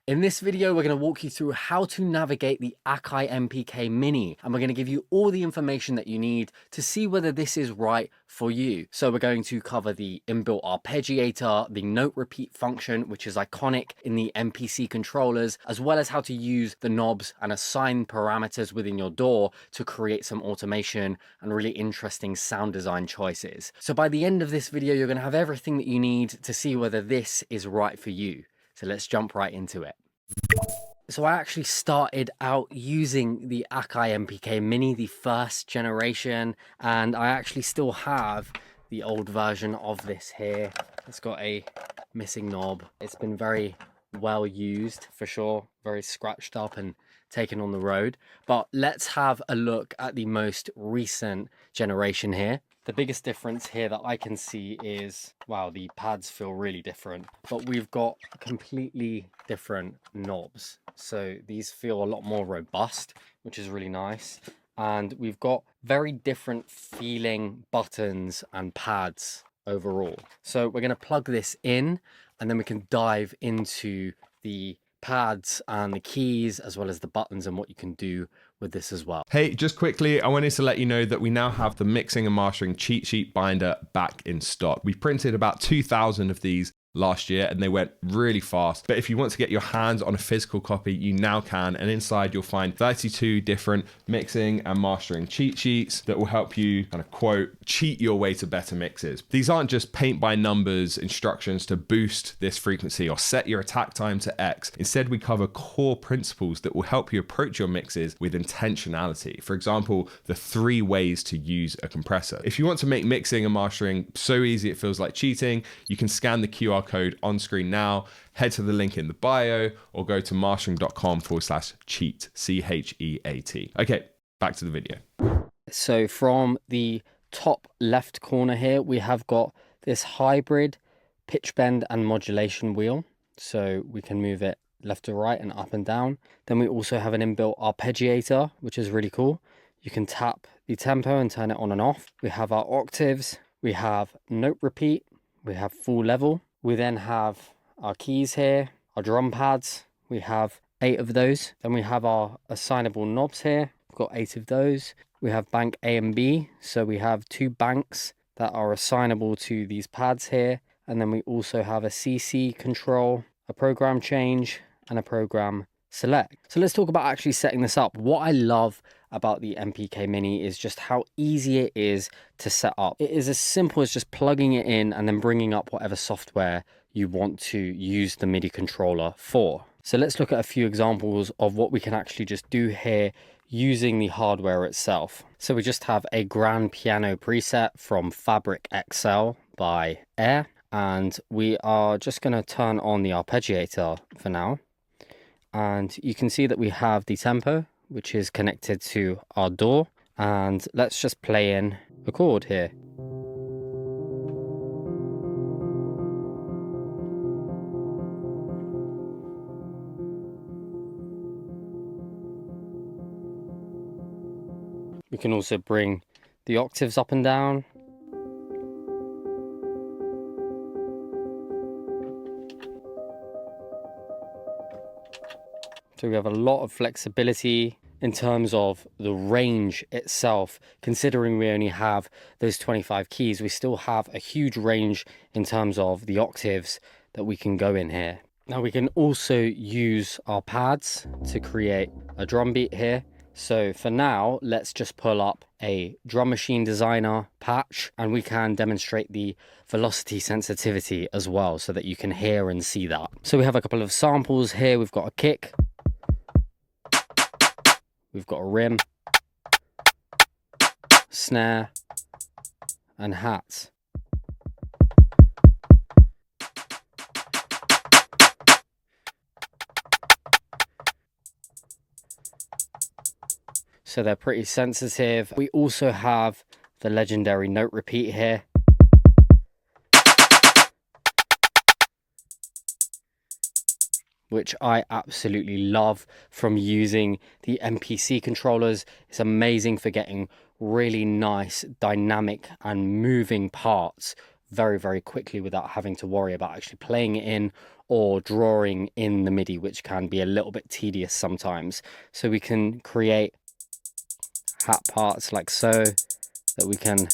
In this video, we're going to walk you through how to navigate the Akai MPK Mini, and we're going to give you all the information that you need to see whether this is right for you. So we're going to cover the inbuilt arpeggiator, the note repeat function, which is iconic in the MPC controllers, as well as how to use the knobs and assign parameters within your DAW to create some automation and really interesting sound design choices. So by the end of this video, you're going to have everything that you need to see whether this is right for you. So let's jump right into it. So I actually started out using the Akai MPK Mini, the first generation, and I actually still have the old version of this here. It's got a missing knob. It's been very well used for sure, very scratched up and taken on the road. But let's have a look at the most recent generation here. The biggest difference here that I can see is, wow, the pads feel really different, but we've got completely different knobs. So these feel a lot more robust, which is really nice. And we've got very different feeling buttons and pads overall. So we're going to plug this in and then we can dive into the pads and the keys as well as the buttons and what you can do with this as well. Hey, just quickly, I wanted to let you know that we now have the mixing and mastering cheat sheet binder back in stock. We printed about 2,000 of these last year and they went really fast. But if you want to get your hands on a physical copy, you now can. And inside you'll find 32 different mixing and mastering cheat sheets that will help you kind of quote, cheat your way to better mixes. These aren't just paint by numbers instructions to boost this frequency or set your attack time to X. Instead, we cover core principles that will help you approach your mixes with intentionality. For example, the 3 ways to use a compressor. If you want to make mixing and mastering so easy it feels like cheating, you can scan the QR code on screen now, head to the link in the bio, or go to mastering.com/cheat, CHEAT. Okay, back to the video. So from the top left corner here, we have got this hybrid pitch bend and modulation wheel. So we can move it left to right and up and down. Then we also have an inbuilt arpeggiator, which is really cool. You can tap the tempo and turn it on and off. We have our octaves, we have note repeat, we have full level. We then have our keys here, our drum pads. We have 8 of those. Then we have our assignable knobs here. We've got 8 of those. We have bank A and B. So we have 2 banks that are assignable to these pads here. And then we also have a CC control, a program change, and a program select. So let's talk about actually setting this up. What I love about the MPK Mini is just how easy it is to set up. It is as simple as just plugging it in and then bringing up whatever software you want to use the MIDI controller for. So let's look at a few examples of what we can actually just do here using the hardware itself. So we just have a grand piano preset from Fabric XL by Air, and we are just going to turn on the arpeggiator for now. And you can see that we have the tempo, which is connected to our DAW, and let's just play in a chord here. We can also bring the octaves up and down. So we have a lot of flexibility in terms of the range itself. Considering we only have those 25 keys, we still have a huge range in terms of the octaves that we can go in here. Now we can also use our pads to create a drum beat here. So for now, let's just pull up a Drum Machine Designer patch and we can demonstrate the velocity sensitivity as well so that you can hear and see that. So we have a couple of samples here. We've got a kick. We've got a rim, snare, and hats. So they're pretty sensitive. We also have the legendary note repeat here. Which I absolutely love from using the MPC controllers. It's amazing for getting really nice, dynamic and moving parts very, very quickly without having to worry about actually playing it in or drawing in the MIDI, which can be a little bit tedious sometimes. So we can create hat parts like so, that we can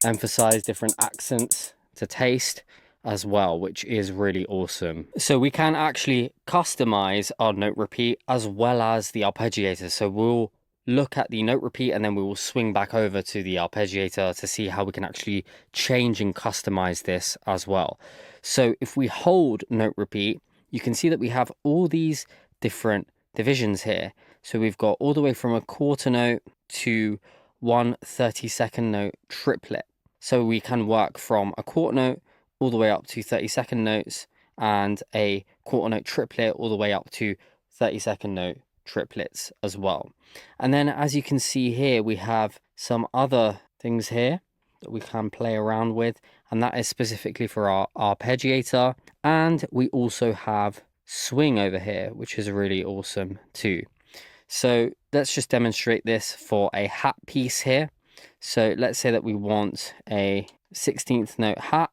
emphasize different accents to taste as well, which is really awesome. So we can actually customize our note repeat as well as the arpeggiator. So we'll look at the note repeat and then we will swing back over to the arpeggiator to see how we can actually change and customize this as well. So if we hold note repeat, you can see that we have all these different divisions here. So we've got all the way from a quarter note to 1 30-second note triplet. So we can work from a quarter note all the way up to 30-second notes, and a quarter note triplet all the way up to 30-second note triplets as well. And then as you can see here, we have some other things here that we can play around with, and that is specifically for our arpeggiator. And we also have swing over here, which is really awesome too. So let's just demonstrate this for a hat piece here. So let's say that we want a 16th note hat,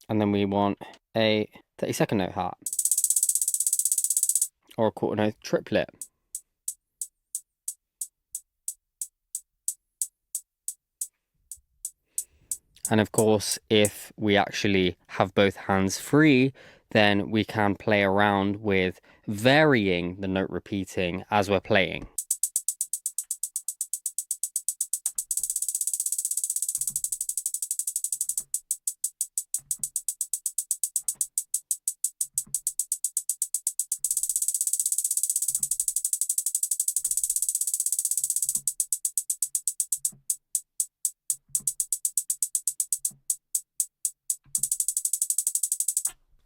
and then we want a 32nd note hat or a quarter note triplet. And of course, if we actually have both hands free, then we can play around with varying the note repeating as we're playing.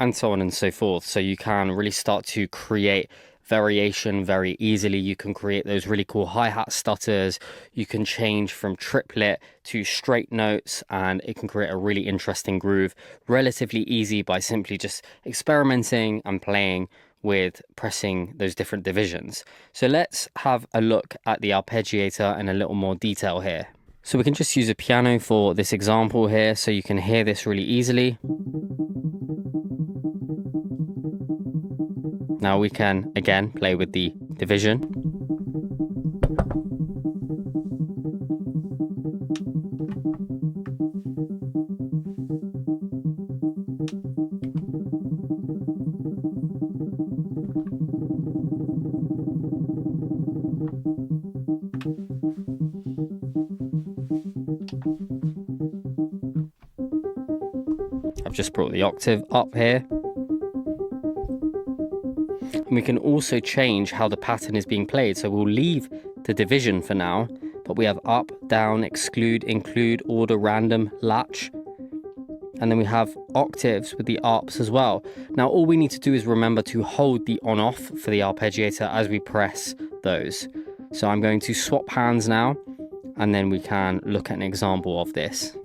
And so on and so forth. So you can really start to create variation very easily. You can create those really cool hi-hat stutters. You can change from triplet to straight notes, and it can create a really interesting groove relatively easy by simply just experimenting and playing with pressing those different divisions. So let's have a look at the arpeggiator in a little more detail here. So we can just use a piano for this example here, so you can hear this really easily. Now we can again play with the division. I've just brought the octave up here. And we can also change how the pattern is being played. So we'll leave the division for now, but we have up, down, exclude, include, order, random, latch. And then we have octaves with the arps as well. Now all we need to do is remember to hold the on off for the arpeggiator as we press those. So I'm going to swap hands now, and then we can look at an example of this.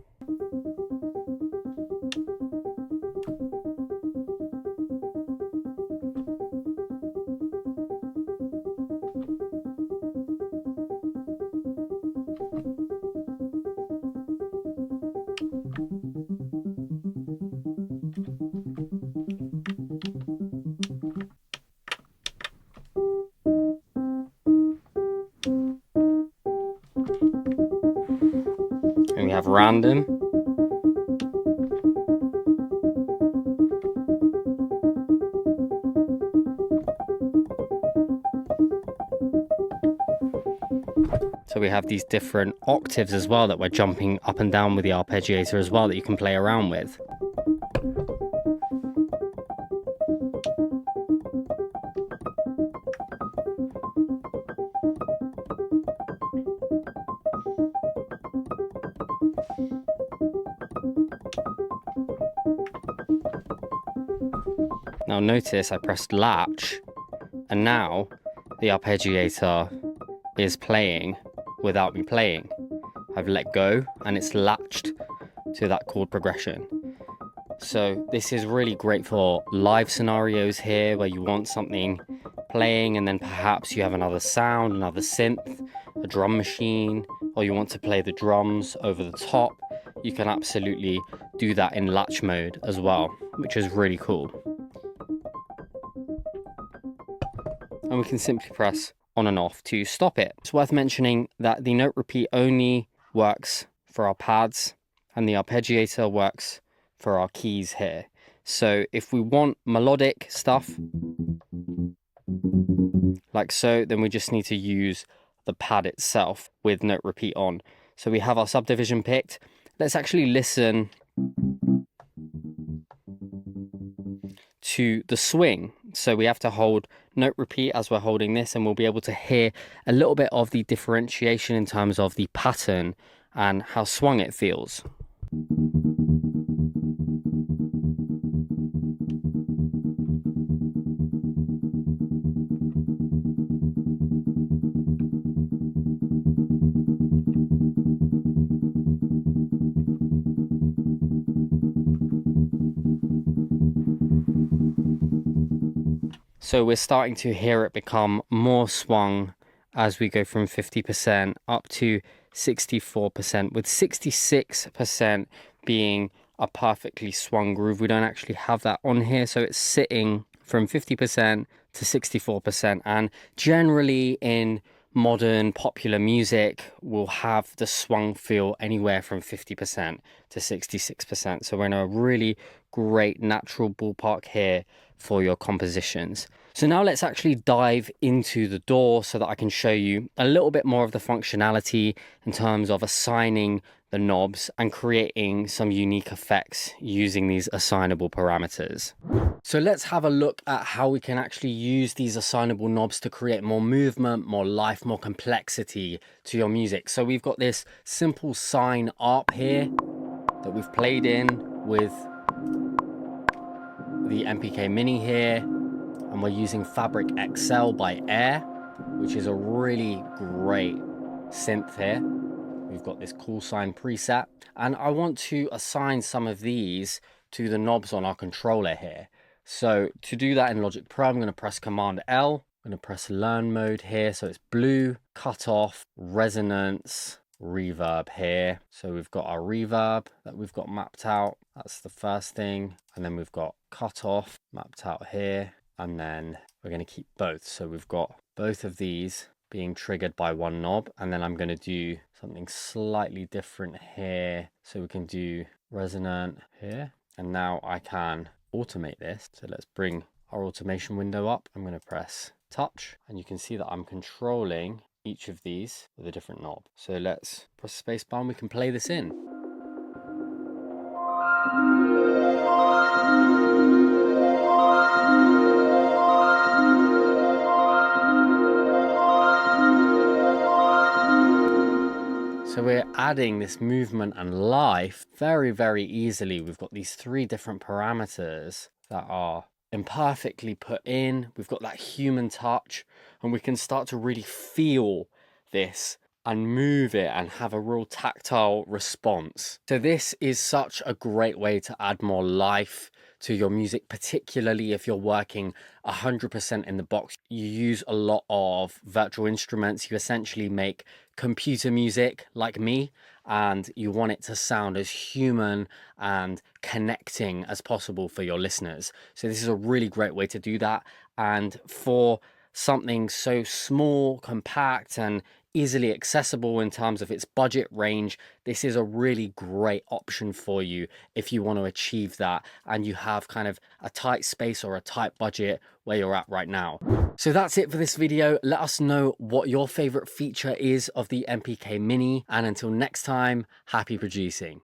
And we have random. So we have these different octaves as well that we're jumping up and down with the arpeggiator as well, that you can play around with. Now notice I pressed latch, and now the arpeggiator is playing without me playing. I've let go and it's latched to that chord progression. So this is really great for live scenarios here, where you want something playing and then perhaps you have another sound, another synth, a drum machine, or you want to play the drums over the top. you can absolutely do that in latch mode as well, which is really cool. And we can simply press on and off to stop it. It's worth mentioning that the note repeat only works for our pads and the arpeggiator works for our keys here. So if we want melodic stuff like so, then we just need to use the pad itself with note repeat on. So we have our subdivision picked. Let's actually listen to the swing. So we have to hold note repeat as we're holding this, and we'll be able to hear a little bit of the differentiation in terms of the pattern and how swung it feels. So we're starting to hear it become more swung as we go from 50% up to 64%, with 66% being a perfectly swung groove. We don't actually have that on here, so it's sitting from 50% to 64%. And generally in modern popular music, we'll have the swung feel anywhere from 50% to 66%. So we're in a really great natural ballpark here for your compositions. So now let's actually dive into the DAW so that I can show you a little bit more of the functionality in terms of assigning the knobs and creating some unique effects using these assignable parameters. So let's have a look at how we can actually use these assignable knobs to create more movement, more life, more complexity to your music. So we've got this simple sine arp here that we've played in with the MPK Mini here, and we're using Fabric XL by Air, which is a really great synth here. We've got this cool sine preset, and I want to assign some of these to the knobs on our controller here. So to do that in Logic Pro, I'm going to press Command L. I'm going to press learn mode here. So it's blue, cutoff, resonance, reverb here. So we've got our reverb that we've got mapped out. That's the first thing. And then we've got cutoff mapped out here. And then we're going to keep both. So we've got both of these being triggered by one knob. And then I'm going to do something slightly different here. So we can do resonant here. And now I can automate this. So let's bring our automation window up. I'm going to press touch, and you can see that I'm controlling each of these with a different knob. So let's press spacebar and we can play this in. So we're adding this movement and life very, very easily. We've got these three different parameters that are imperfectly put in. We've got that human touch, and we can start to really feel this and move it and have a real tactile response. So this is such a great way to add more life to your music, particularly if you're working 100% in the box. You use a lot of virtual instruments. You essentially make computer music like me, and you want it to sound as human and connecting as possible for your listeners. So this is a really great way to do that. And for something so small, compact, and easily accessible in terms of its budget range, this is a really great option for you if you want to achieve that and you have kind of a tight space or a tight budget where you're at right now. So that's it for this video. Let us know what your favorite feature is of the MPK Mini, and until next time, happy producing.